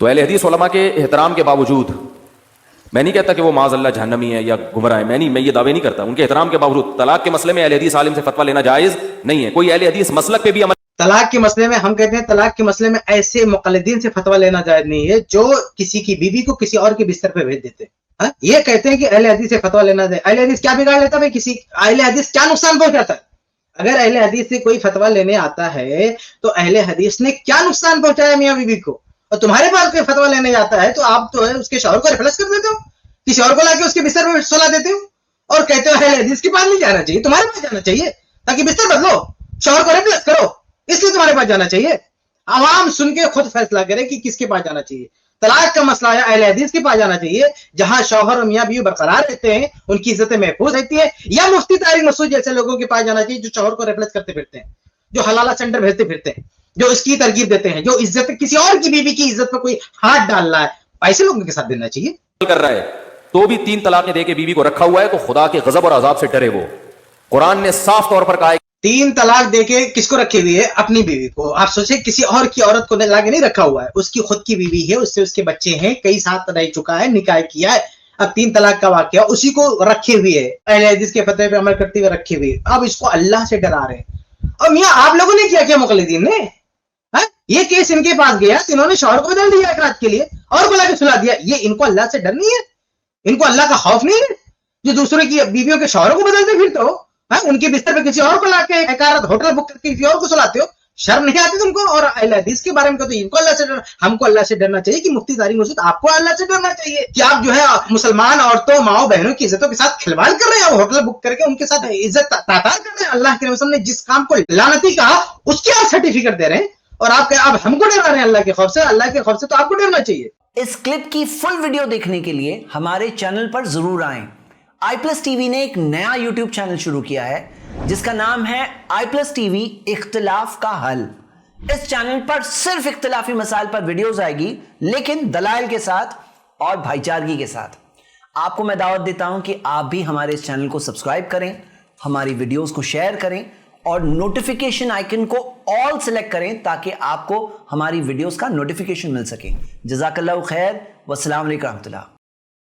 تو اہل حدیث علماء کے احترام کے باوجود، میں نہیں کہتا کہ وہ معاذ اللہ جہنمی ہے یا گمراہ ہے، میں یہ دعوے نہیں کرتا، ان کے احترام کے باوجود طلاق کے مسئلے میں اہل حدیث عالم سے فتویٰ لینا جائز نہیں ہے. کوئی اہل حدیث مسلک پہ بھی عمل، طلاق کے مسئلے میں ہم کہتے ہیں طلاق کے مسئلے میں ایسے مقلدین سے فتویٰ لینا جائز نہیں ہے جو کسی کی بیوی کو کسی اور کے بستر پہ بھیج دیتے ہیں. یہ کہتے ہیں کہ اہل حدیث سے فتویٰ لینا جائز. اہل حدیث کیا بگاڑ لیتا ہے کسی اہل حدیث کیا نقصان پہنچاتا ہے؟ اگر اہل حدیث سے کوئی فتویٰ لینے آتا ہے تو اہل حدیث نے کیا نقصان پہنچایا میاں بیوی کو؟ اور تمہارے پاس کوئی فتویٰ لینے جاتا ہے تو آپ تو ہے اس کے شوہر کو ریفلس کر دیتے ہو، کسی اور کو لا کے اس کے بستر پہ سلا دیتے ہو اور کہتے ہو اہل حدیث کے پاس نہیں جانا چاہیے، تمہارے پاس جانا چاہیے تاکہ بستر بدلو، شوہر کو ریفلس کرو، اس لیے تمہارے پاس جانا چاہیے. عوام سن کے خود فیصلہ کرے کہ کس کے پاس جانا چاہیے. طلاق کا مسئلہ ہے اہل حدیث کے پاس جانا چاہیے جہاں شوہر اور میاں بیوی برقرار رہتے ہیں، ان کی عزتیں محفوظ رہتی ہے، یا مفتی طارق مسعود جیسے لوگوں کے پاس جانا چاہیے جو شوہر کو ریفلس کرتے پھرتے ہیں، جو حلالہ سینٹر بھیجتے پھرتے ہیں، جو اس کی ترغیب دیتے ہیں، جو عزت کسی اور کی بیوی کی عزت پہ کوئی ہاتھ ڈال رہا ہے، ایسے لوگوں کے ساتھ دینا چاہیے. کر رہا ہے تو بھی 3 طلاقیں دے کے بیوی کو رکھا ہوا ہے تو خدا کے غضب اور عذاب سے ڈرے. وہ قرآن نے صاف طور پر کہا ہے 3 طلاق دے کے کس کو رکھی ہوئی ہے؟ اپنی بیوی کو. آپ سوچیں کسی اور کی عورت کو لا کے نہیں رکھا ہوا ہے، اس کی خود کی بیوی ہے، اس سے اس کے بچے ہیں، کئی ساتھ رہ چکا ہے، نکاح کیا ہے. اب 3 طلاق کا واقعہ اسی کو رکھے ہوئے ہے، اہل حدیث کے فتوے پہ عمل کرتے ہوئے رکھے ہوئے. اب اس کو اللہ سے ڈرا رہے ہیں. اور میاں آپ لوگوں نے کیا مقلدین نے؟ یہ کیس ان کے پاس گیا، انہوں نے شوہر کو بدل دیا ایک رات کے لیے اور بلا کے سلا دیا. یہ ان کو اللہ سے ڈر نہیں ہے؟ ان کو اللہ کا خوف نہیں ہے جو دوسروں کی بیویوں کے شوہروں کو بدلتے پھرتے ہو؟ ان کے بستر پہ کسی اور کو لا کے ایک رات ہوٹل بک کر کے کسی اور کو سلاتے ہو؟ شرم نہیں آتی تم کو؟ اور اہل حدیث کے بارے میں کہتے ہیں ان کو اللہ سے ڈرنا، ہم کو اللہ سے ڈرنا چاہیے کہ مفتی طارق مسعود آپ کو اللہ سے ڈرنا چاہیے کہ آپ جو ہے مسلمان عورتوں ماؤں بہنوں کی عزتوں کے ساتھ کھلواڑ کر رہے ہیں، ہوٹل بک کر کے ان کے ساتھ عزت تاطار کر رہے ہیں. اللہ کے رسول نے جس کام کو لعنتی کہا اس کے آپ سرٹیفکیٹ دے رہے ہیں اور آپ اب ہم کو ڈرا رہے ہیں اللہ کے خوف سے. اللہ کے خوف سے تو آپ کو ڈرنا چاہیے. اس کلپ کی فل ویڈیو دیکھنے کے لیے ہمارے چینل پر ضرور آئیں. آئی پلس ٹی وی نے ایک نیا یوٹیوب چینل شروع کیا ہے جس کا نام ہے آئی پلس ٹی وی اختلاف کا حل. اس چینل پر صرف اختلافی مسائل پر ویڈیوز آئے گی، لیکن دلائل کے ساتھ اور بھائی چارگی کے ساتھ. آپ کو میں دعوت دیتا ہوں کہ آپ بھی ہمارے اس چینل کو سبسکرائب کریں، ہماری ویڈیوز کو شیئر کریں اور نوٹیفیکیشن آئیکن کو آل سلیکٹ کریں تاکہ آپ کو ہماری ویڈیوز کا نوٹیفیکیشن مل سکے. جزاک اللہ خیر، والسلام علیکم ورحمۃ اللہ.